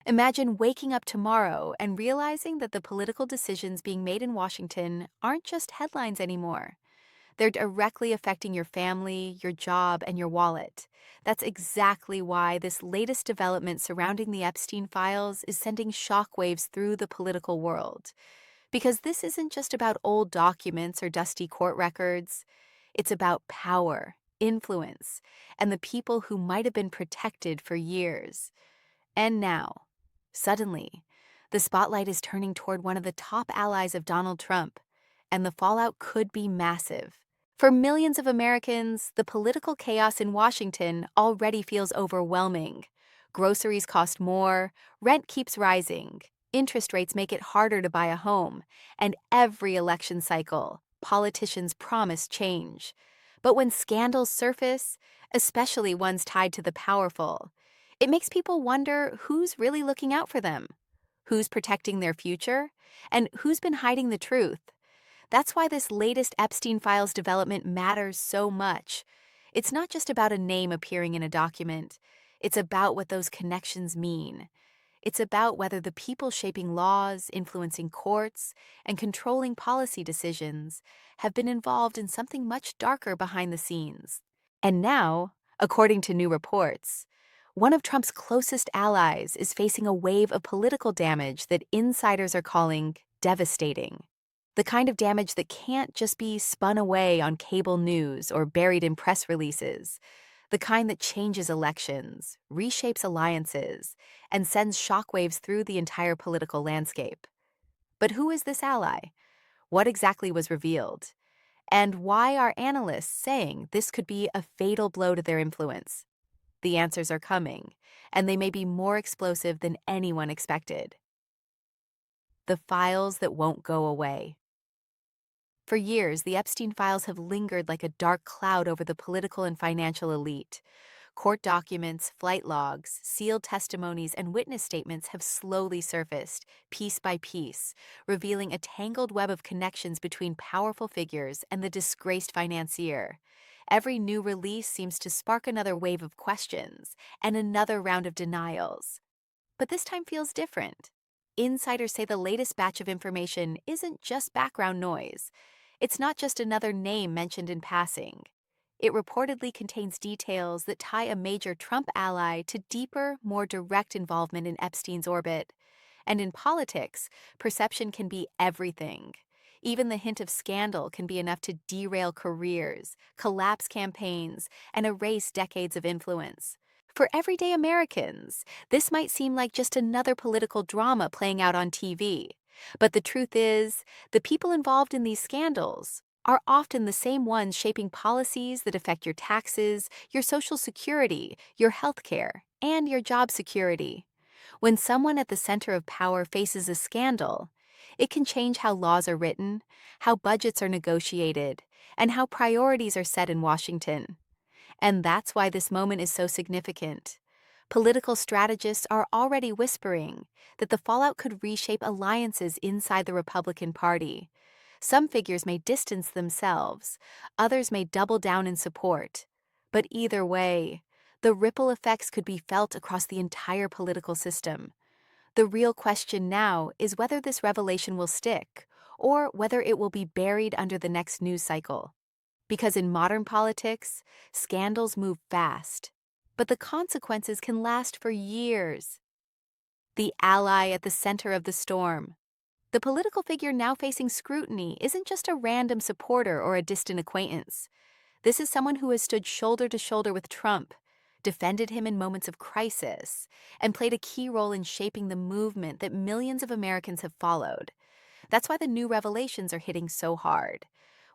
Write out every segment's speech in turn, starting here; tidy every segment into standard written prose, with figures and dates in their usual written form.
Imagine waking up tomorrow and realizing that the political decisions being made in Washington aren't just headlines anymore. They're directly affecting your family, your job, and your wallet. That's exactly why this latest development surrounding the Epstein files is sending shockwaves through the political world. Because this isn't just about old documents or dusty court records, it's about power, influence, and the people who might have been protected for years. And now, suddenly, the spotlight is turning toward one of the top allies of Donald Trump, and the fallout could be massive. For millions of Americans, the political chaos in Washington already feels overwhelming. Groceries cost more, rent keeps rising, interest rates make it harder to buy a home, and every election cycle, politicians promise change. But when scandals surface, especially ones tied to the powerful, it makes people wonder who's really looking out for them, who's protecting their future, and who's been hiding the truth. That's why this latest Epstein Files development matters so much. It's not just about a name appearing in a document, it's about what those connections mean. It's about whether the people shaping laws, influencing courts, and controlling policy decisions have been involved in something much darker behind the scenes. And now, according to new reports, one of Trump's closest allies is facing a wave of political damage that insiders are calling devastating. The kind of damage that can't just be spun away on cable news or buried in press releases. The kind that changes elections, reshapes alliances, and sends shockwaves through the entire political landscape. But who is this ally? What exactly was revealed? And why are analysts saying this could be a fatal blow to their influence? The answers are coming, and they may be more explosive than anyone expected. The files that won't go away. For years, the Epstein files have lingered like a dark cloud over the political and financial elite. Court documents, flight logs, sealed testimonies, and witness statements have slowly surfaced, piece by piece, revealing a tangled web of connections between powerful figures and the disgraced financier. Every new release seems to spark another wave of questions and another round of denials. But this time feels different. Insiders say the latest batch of information isn't just background noise. It's not just another name mentioned in passing. It reportedly contains details that tie a major Trump ally to deeper, more direct involvement in Epstein's orbit. And in politics, perception can be everything. Even the hint of scandal can be enough to derail careers, collapse campaigns, and erase decades of influence. For everyday Americans, this might seem like just another political drama playing out on TV. But the truth is, the people involved in these scandals are often the same ones shaping policies that affect your taxes, your social security, your health care, and your job security. When someone at the center of power faces a scandal, it can change how laws are written, how budgets are negotiated, and how priorities are set in Washington. And that's why this moment is so significant. Political strategists are already whispering that the fallout could reshape alliances inside the Republican Party. Some figures may distance themselves, others may double down in support. But either way, the ripple effects could be felt across the entire political system. The real question now is whether this revelation will stick, or whether it will be buried under the next news cycle. Because in modern politics, scandals move fast, but the consequences can last for years. The ally at the center of the storm. The political figure now facing scrutiny isn't just a random supporter or a distant acquaintance. This is someone who has stood shoulder to shoulder with Trump, defended him in moments of crisis, and played a key role in shaping the movement that millions of Americans have followed. That's why the new revelations are hitting so hard.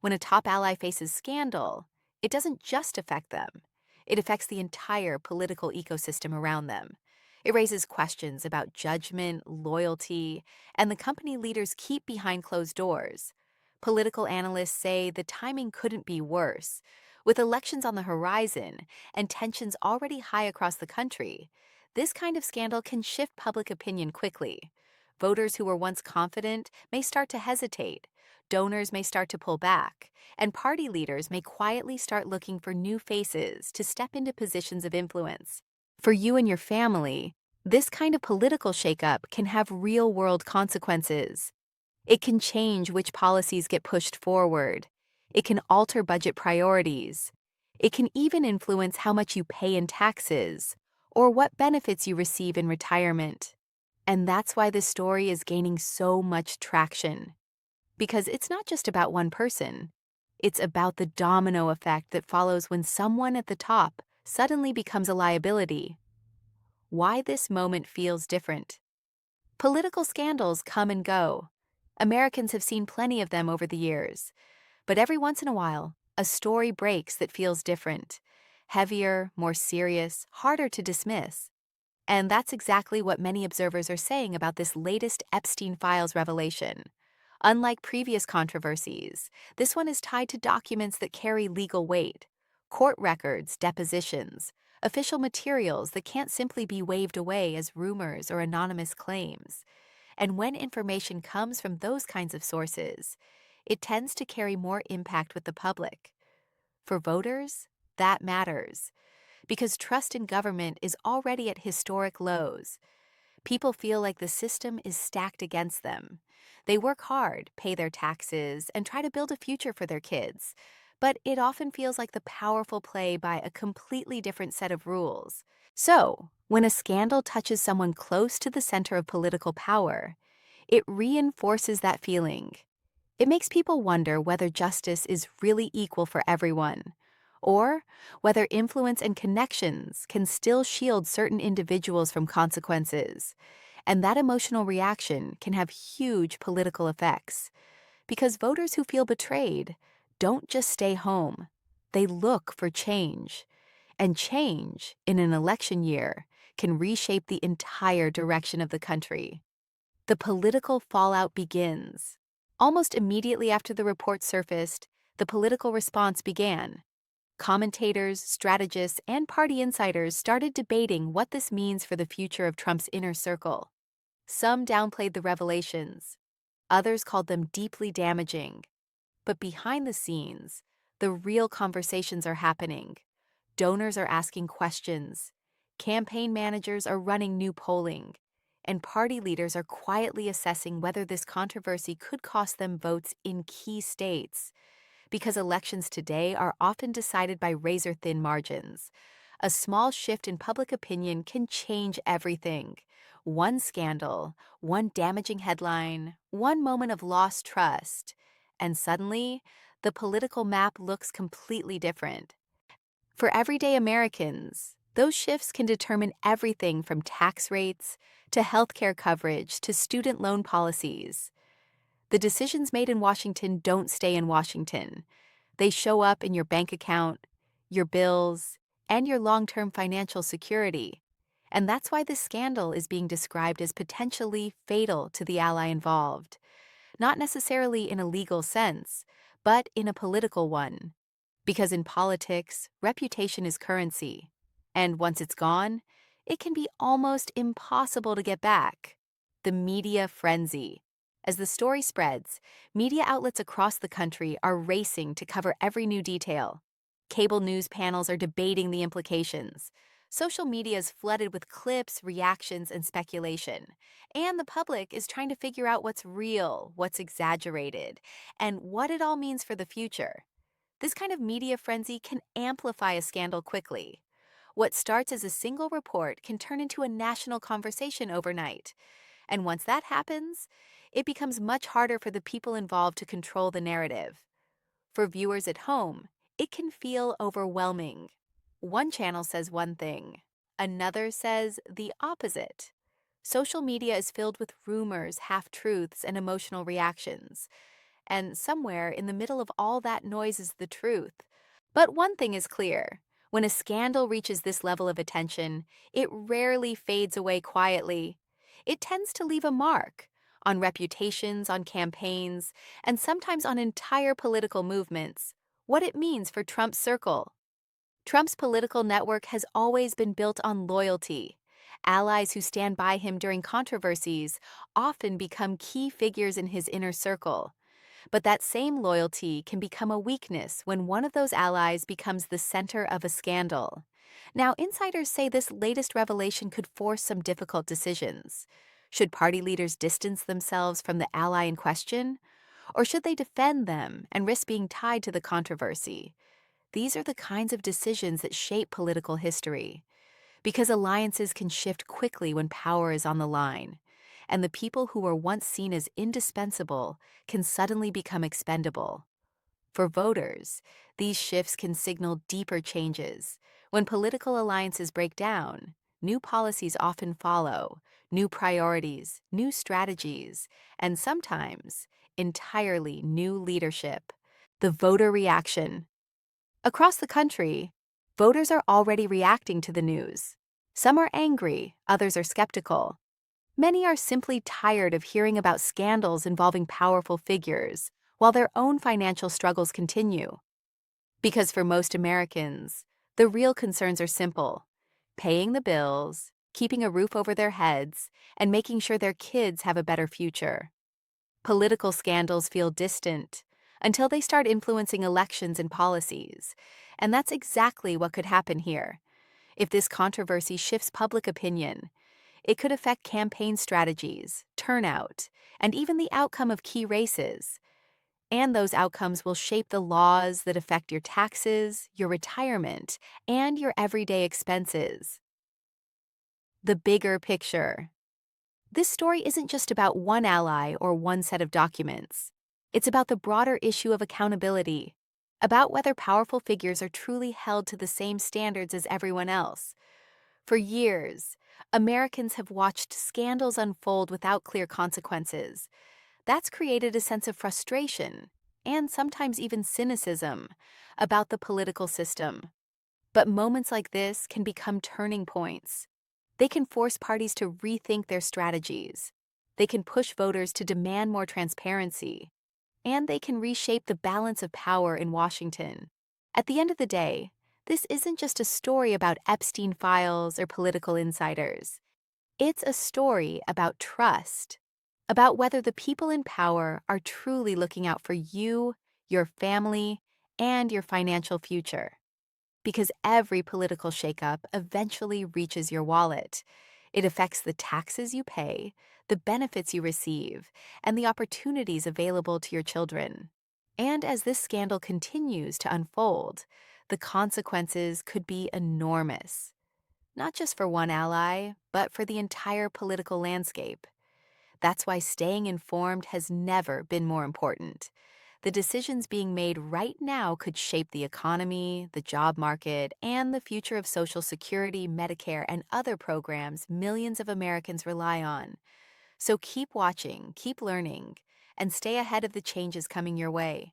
When a top ally faces scandal, it doesn't just affect them. It affects the entire political ecosystem around them. It raises questions about judgment, loyalty, and the company leaders keep behind closed doors. Political analysts say the timing couldn't be worse. With elections on the horizon and tensions already high across the country, this kind of scandal can shift public opinion quickly. Voters who were once confident may start to hesitate, donors may start to pull back, and party leaders may quietly start looking for new faces to step into positions of influence. For you and your family, This kind of political shakeup can have real-world consequences. It can change which policies get pushed forward. It can alter budget priorities. It can even influence how much you pay in taxes or what benefits you receive in retirement. And that's why this story is gaining so much traction. Because it's not just about one person. It's about the domino effect that follows when someone at the top suddenly becomes a liability. Why this moment feels different. Political scandals come and go. Americans have seen plenty of them over the years. But every once in a while, a story breaks that feels different. Heavier, more serious, harder to dismiss. And that's exactly what many observers are saying about this latest Epstein files revelation. Unlike previous controversies, this one is tied to documents that carry legal weight, court records, depositions, official materials that can't simply be waved away as rumors or anonymous claims. And when information comes from those kinds of sources, it tends to carry more impact with the public. For voters, that matters, because trust in government is already at historic lows. People feel like the system is stacked against them. They work hard, pay their taxes, and try to build a future for their kids. But it often feels like the powerful play by a completely different set of rules. So, when a scandal touches someone close to the center of political power, it reinforces that feeling. It makes people wonder whether justice is really equal for everyone, or whether influence and connections can still shield certain individuals from consequences. And that emotional reaction can have huge political effects, because voters who feel betrayed don't just stay home. They look for change. And change, in an election year, can reshape the entire direction of the country. The political fallout begins. Almost immediately after the report surfaced, the political response began. Commentators, strategists, and party insiders started debating what this means for the future of Trump's inner circle. Some downplayed the revelations. Others called them deeply damaging. But behind the scenes, the real conversations are happening. Donors are asking questions. Campaign managers are running new polling. And party leaders are quietly assessing whether this controversy could cost them votes in key states. Because elections today are often decided by razor-thin margins. A small shift in public opinion can change everything. One scandal, one damaging headline, one moment of lost trust, and suddenly, the political map looks completely different. For everyday Americans, those shifts can determine everything from tax rates to healthcare coverage to student loan policies. The decisions made in Washington don't stay in Washington. They show up in your bank account, your bills, and your long-term financial security. And that's why this scandal is being described as potentially fatal to the ally involved. Not necessarily in a legal sense, but in a political one. Because in politics, reputation is currency. And once it's gone, it can be almost impossible to get back. The media frenzy. As the story spreads, media outlets across the country are racing to cover every new detail. Cable news panels are debating the implications. Social media is flooded with clips, reactions, and speculation. And the public is trying to figure out what's real, what's exaggerated, and what it all means for the future. This kind of media frenzy can amplify a scandal quickly. What starts as a single report can turn into a national conversation overnight. And once that happens, it becomes much harder for the people involved to control the narrative. For viewers at home, it can feel overwhelming. One channel says one thing, another says the opposite. Social media is filled with rumors, half-truths, and emotional reactions. And somewhere in the middle of all that noise is the truth. But one thing is clear. When a scandal reaches this level of attention, it rarely fades away quietly. It tends to leave a mark on reputations, on campaigns, and sometimes on entire political movements. What it means for Trump's circle. Trump's political network has always been built on loyalty. Allies who stand by him during controversies often become key figures in his inner circle. But that same loyalty can become a weakness when one of those allies becomes the center of a scandal. Now, insiders say this latest revelation could force some difficult decisions. Should party leaders distance themselves from the ally in question? Or should they defend them and risk being tied to the controversy? These are the kinds of decisions that shape political history, because alliances can shift quickly when power is on the line, and the people who were once seen as indispensable can suddenly become expendable. For voters, these shifts can signal deeper changes. When political alliances break down, new policies often follow, new priorities, new strategies, and sometimes entirely new leadership. The voter reaction. Across the country, voters are already reacting to the news. Some are angry, others are skeptical. Many are simply tired of hearing about scandals involving powerful figures, while their own financial struggles continue. Because for most Americans, the real concerns are simple: paying the bills, keeping a roof over their heads, and making sure their kids have a better future. Political scandals feel distant until they start influencing elections and policies. And that's exactly what could happen here. If this controversy shifts public opinion, it could affect campaign strategies, turnout, and even the outcome of key races. And those outcomes will shape the laws that affect your taxes, your retirement, and your everyday expenses. The bigger picture. This story isn't just about one ally or one set of documents. It's about the broader issue of accountability, about whether powerful figures are truly held to the same standards as everyone else. For years, Americans have watched scandals unfold without clear consequences. That's created a sense of frustration, and sometimes even cynicism, about the political system. But moments like this can become turning points. They can force parties to rethink their strategies. They can push voters to demand more transparency. And they can reshape the balance of power in Washington. At the end of the day, this isn't just a story about Epstein files or political insiders. It's a story about trust, about whether the people in power are truly looking out for you, your family, and your financial future. Because every political shakeup eventually reaches your wallet. It affects the taxes you pay, the benefits you receive, and the opportunities available to your children. And as this scandal continues to unfold, the consequences could be enormous, not just for one ally, but for the entire political landscape. That's why staying informed has never been more important. The decisions being made right now could shape the economy, the job market, and the future of Social Security, Medicare, and other programs millions of Americans rely on. So keep watching, keep learning, and stay ahead of the changes coming your way.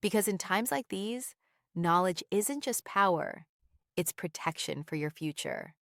Because in times like these, knowledge isn't just power, it's protection for your future.